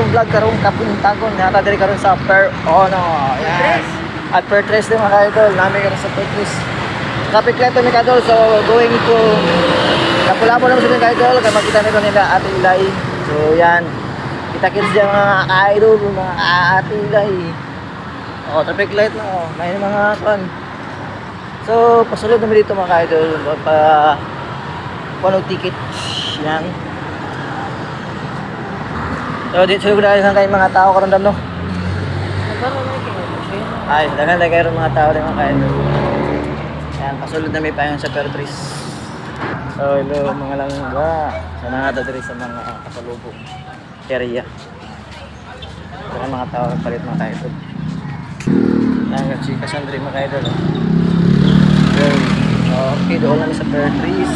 akong vlog karong kapuntagon nata diri karon sa Per Ono. Yes. At Per Tres din mga idol, namin karon sa Per Tres. Traffic light ni kadol, so going to Lapu-Lapu naman sa mga idol, kaya makita nito nila Ate Ilay. So yan. Kita-kits dyan mga idol, mga Ate Ilay. Oh, traffic light na oh. May mga kan. So, pasulod naman dito mga idol pa panog ticket. Yan. So, dito siguro na kayo mga tao karon dam no. Ay, daghan na kayo mga tao din mga idol. Yan, pasulod na may payon sa Per Tres. So, hello mga langga. Sana nga diri sa mga kasalubong area. Para mga tao palit mga idol. Yan, chika Sandri mga idol. Okay, doon namin sa Per Tres.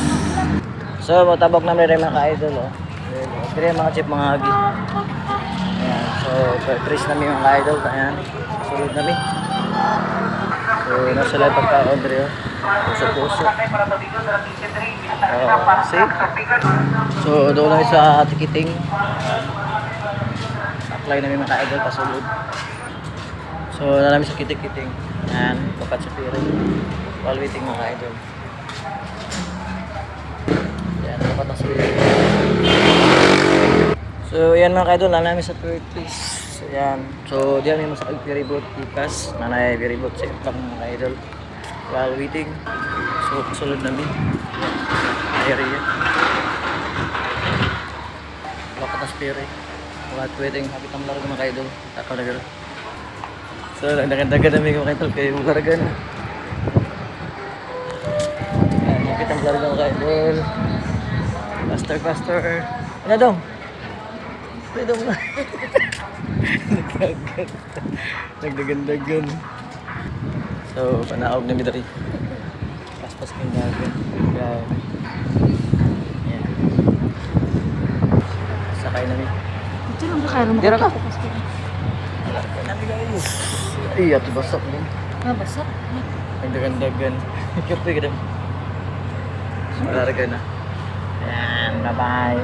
So, matabok namin rin mga ka-idol. Ito rin mga chip, mga hagi. Ayan, so, Per Tres namin mga ka-idol. Ayan, sulod namin. So, nasa live pagka-order yun. Puso-puso. Safe. So, doon namin sa ticketing. Apply namin mga ka-idol, pasulod. So, namin sa kitik-kiting. Ayan, papat sa piring. While waiting mga idol. Yan, dapat ang sulit. So, yan mga idol, namin sa Per Tres. So, yan. So, diyan may masakag ferryboat ikas. Nanay ferryboat sa itang mga idol. While waiting. So, pasulod namin. Area. Dapat ang spirit. While waiting, habit ang larga mga idol. Takaw na gano'n. So, nagdagan namin mga idol kayo mga larga na. Ang larga mga idol. Faster. Ano daw? Ano daw na? Nagdagan. So, panaog na midari. Paspas kang dagan. Yan. Sakay namin. Ito lang ba kayo Dira ka? makapapos Larga namin guys. Ay, ito basok din. basap? Nagdagan. Kape ka daw. Larga na. Ayan, bye-bye.